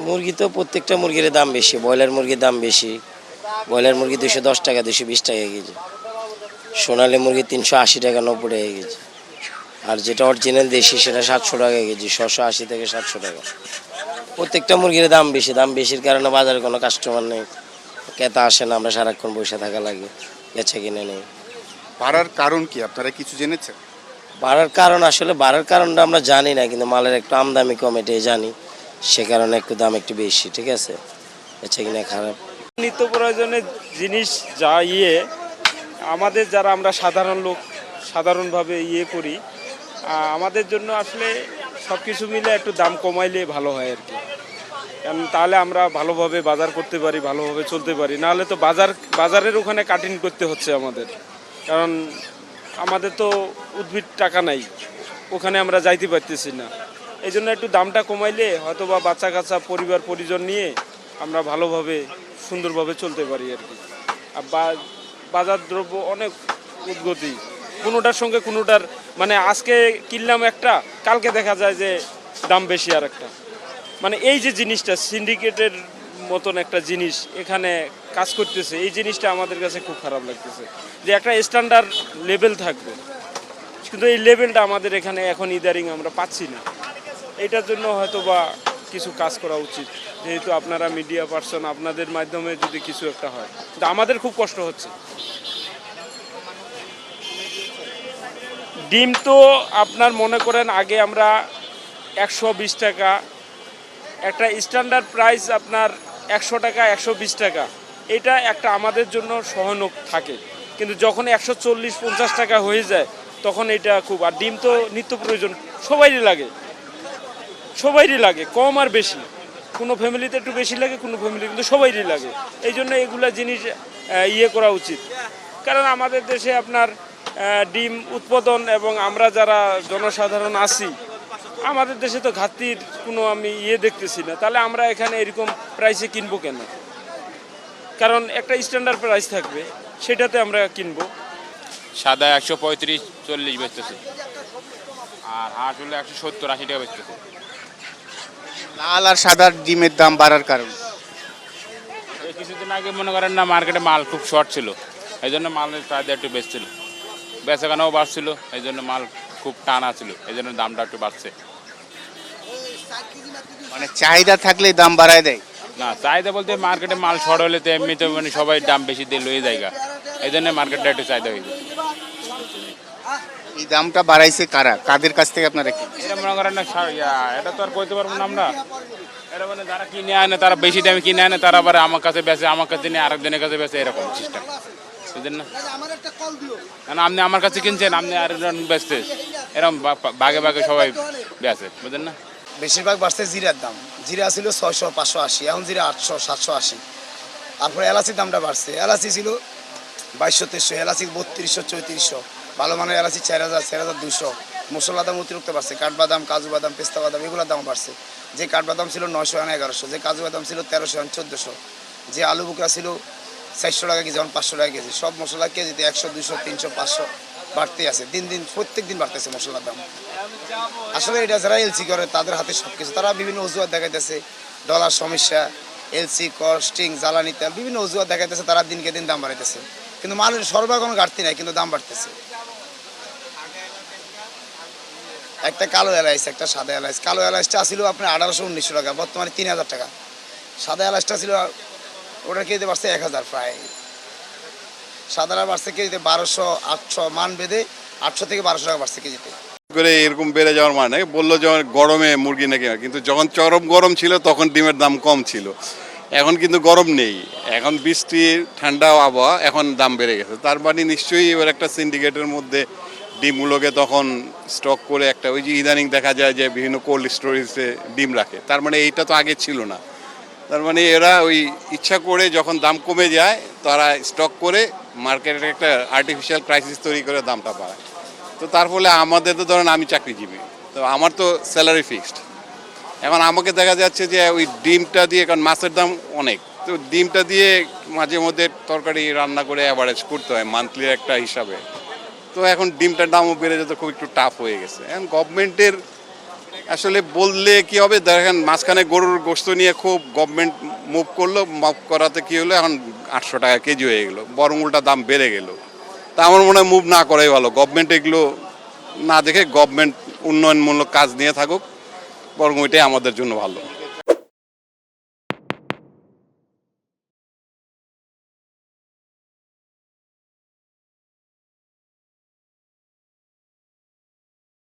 মুরগি তো প্রত্যেকটা মুরগির দাম বেশি। ব্রয়লার মুরগির দাম বেশি। ব্রয়লার মুরগি 210 টাকা, 220 টাকা কেজি। সোনালী মুরগি 380 টাকা, 90 টাকা কেজি। আর যেটা অরিজিনাল দেশি সেটা 700 টাকা কেজি, 680 থেকে 700 টাকা। প্রত্যেকটা মুরগির দাম বেশি। দাম বেশির কারণে বাজারে কোনো কাস্টমার নেই, ক্রেতা আসে না, আমরা সারাক্ষণ বসে থাকা লাগে, বেচা কিনে নেই। বাড়ার কারণ কি আপনারা কিছু জেনেছেন? বাড়ার কারণটা আমরা জানি না, কিন্তু মালের একটু আমদানি কম এটাই জানি, সে কারণে একটু দাম একটু বেশি। ঠিক আছে, বেচা কিনা খারাপ। নিত্য প্রয়োজনের জিনিস যা আমাদের যারা আমরা সাধারণ লোক সাধারণভাবে করি, আমাদের জন্য আসলে সব কিছু মিলে একটু দাম কমাইলে ভালো হয় আর কি। কারণ তাহলে আমরা ভালোভাবে বাজার করতে পারি, ভালোভাবে চলতে পারি। নাহলে তো বাজারের ওখানে কাটিং করতে হচ্ছে আমাদের, কারণ আমাদের তো উদ্ভিদ টাকা নাই, ওখানে আমরা যাইতে পারতেছি না। এই জন্য একটু দামটা কমাইলে হয়তো বা বাচ্চা কাচ্চা পরিবার পরিজন নিয়ে আমরা ভালোভাবে সুন্দরভাবে চলতে পারি আর কি। আর বাজার দ্রব্য অনেক উদ্গতি, কোনোটার সঙ্গে কোনোটার মানে আজকে কিনলাম একটা, কালকে দেখা যায় যে দাম বেশি আর একটা। মানে এই যে জিনিসটা সিন্ডিকেটের মতন একটা জিনিস এখানে কাজ করতেছে, এই জিনিসটা আমাদের কাছে খুব খারাপ লাগতেছে। যে একটা স্ট্যান্ডার্ড লেভেল থাকবে, কিন্তু এই লেভেলটা আমাদের এখানে এখন ইদারিং আমরা পাচ্ছি না। এটার জন্য হয়তো বা কিছু কাজ করা উচিত, যেহেতু আপনারা মিডিয়া পার্সন, আপনাদের মাধ্যমে যদি কিছু একটা হয়। কিন্তু আমাদের খুব কষ্ট হচ্ছে। ডিম তো আপনার মনে করেন আগে আমরা 120 টাকা, একটা স্ট্যান্ডার্ড প্রাইস আপনার 100 টাকা, 120 টাকা, এটা একটা আমাদের জন্য সহানুক থাকে। কিন্তু যখন 140-50 টাকা হয়ে যায় তখন এটা খুব। আর ডিম তো নিত্য প্রয়োজন, সবাইরই লাগে, কম আর বেশি। কোনো ফ্যামিলিতে একটু বেশি লাগে, কোনো ফ্যামিলি, কিন্তু সবাইরই লাগে। এই জন্য এগুলা জিনিস করা উচিত। কারণ আমাদের দেশে আপনার ডিম উৎপাদন এবং আমরা যারা জনসাধারণ আছি, আমাদের দেশে তো ঘাটতির কোনো আমি দেখতেছি না। তাহলে আমরা এখানে এরকম প্রাইসে কিনবো কেন? কারণ একটা স্ট্যান্ডার্ড প্রাইস থাকবে, সেটাতে আমরা কিনবো। সাদা 135-40 বেচতেছে, আর হাঁস হলে 170-80 টাকা বেচতেছে। লাল আর সাদার ডিমের দাম বাড়ার কারণ? এই কিছুদিন আগে মনে করেন না, মার্কেটে মাল খুব শর্ট ছিল, এই জন্য মালের চাহিদা একটু বেশি ছিল, বেচাকেনাও বাড়ছিল, এই জন্য মাল খুব টানা ছিল, এই জন্য দামটা একটু বাড়ছে। মানে চাহিদা থাকলে দাম বাড়ায় দেয়? না, চাহিদা বলতে মার্কেটে মাল শর্ট হলে তো এমনিতে মানে সবাই দাম বেশি দিয়ে লয়ে জায়গা, এই জন্য মার্কেটটা একটু চাহিদা হয়ে যায়। এই দামটা বাড়াইছে কারা, কাদের কাছ থেকে আপনারা কি? এটা মনে করেন না, এটা তো আর কইতে পারবো না আমরা। এটা মানে যারা কিনে আনে, তারা বেশি দামে কিনে আনে, তারা আবার আমার কাছে বেচে, আমার কাছে নিয়ে আরেকজনের কাছে বেচে, এরকম সিস্টেম, বুঝলেন না? কারণ আপনি আমার কাছে কিনছেন, আপনি আরেকজন বেচতে, এরকম ভাগে ভাগে সবাই বেচে, বুঝলেন না? বেশিরভাগ বাড়ছে জিরার দাম। জিরা ছিল 600-580, এখন জিরা 800-780। তারপরে এলাচির দামটা বাড়ছে। এলাচি ছিল 2200-2300, এলাচি 3200-3400, ভালো মানের এলাচি 4000-4200। মশলা দাম অতিরিক্ত বাড়ছে। কাঠবাদাম, কাজু বাদাম, পেস্তা বাদাম, এগুলোর দাম বাড়ছে। যে কাঠবাদাম ছিল 900-1100, যে কাজু বাদাম ছিল 1300-1400, যে আলু বুকরা ছিল 400 টাকা কেজি, এখন 500 টাকা কেজি। সব মশলা কেজিতে 100, 200, 300, 500 বাড়তেই আছে। দিন দিন প্রত্যেক দিন বাড়তেছে মশলার দাম। আসলে এটা যারা এলসি করে তাদের হাতে সব কিছু, তারা বিভিন্ন অজুহাত দেখাইতেছে, ডলার সমস্যা, এলসি, কস্টিং, জ্বালানি তেল, বিভিন্ন অজুহাত দেখাইতেছে, তারা দিনকে দিন দাম বাড়াইতেছে। কিন্তু মালের সরবরাহ কোনো ঘাটতি নাই, কিন্তু দাম বাড়তেছে। একটা কালো এলাইচ, একটা সাদা এলাইচ। কালো এলাইচটা ছিল আপনার 1800-1900 টাকা, বর্তমানে 3000 টাকা। সাদা এলাইচটা ছিল ওটা কেজিতে বাড়ছে 1000 প্রায়। সাদারা বাড়ছে কেজিতে 1200-800, মান বেঁধে 800 থেকে 1200 টাকা বাড়ছে কেজিতে। করে এরকম বেড়ে যাওয়ার মানে বললো যে গরমে মুরগি নাকি, কিন্তু যখন চরম গরম ছিল তখন ডিমের দাম কম ছিল। এখন কিন্তু গরম নেই, এখন বৃষ্টি, ঠান্ডা আবহাওয়া, এখন দাম বেড়ে গেছে। তার মানে নিশ্চয়ই এবার একটা সিন্ডিকেটের মধ্যে ডিমগুলোকে তখন স্টক করে একটা, ওই যে ইদানিং দেখা যায় যে বিভিন্ন কোল্ড স্টোরেজে ডিম রাখে, তার মানে এইটা তো আগে ছিল না। তার মানে এরা ওই ইচ্ছা করে যখন দাম কমে যায় তারা স্টক করে মার্কেটে একটা আর্টিফিশিয়াল ক্রাইসিস তৈরি করে দামটা বাড়ায়। তো তার ফলে আমাদের তো ধরেন আমি চাকরিজীবী, তো আমার তো স্যালারি ফিক্সড। এখন আমাকে দেখা যাচ্ছে যে ওই ডিমটা দিয়ে, কারণ মাছের দাম অনেক, তো ডিমটা দিয়ে মাঝে মধ্যে তরকারি রান্না করে অ্যাভারেজ করতে হয় মান্থলির একটা হিসাবে। তো এখন ডিমটার দামও বেড়ে যেতে খুব একটু টাফ হয়ে গেছে। এখন গভর্নমেন্টের আসলে বললে কি হবে, দেখেন মাঝখানে গরুর গোশত নিয়ে খুব গভর্নমেন্ট মুভ করলো, মুভ করাতে কি হলো, এখন 800 টাকা কেজি হয়ে গেলো, বরং উল্টা দাম বেড়ে গেল। তা আমার মনে হয় মুভ না করাই ভালো, গভর্নমেন্ট এগুলো না দেখে গভর্নমেন্ট উন্নয়নমূলক কাজ নিয়ে থাকুক, বরং ওইটাই আমাদের জন্য ভালো।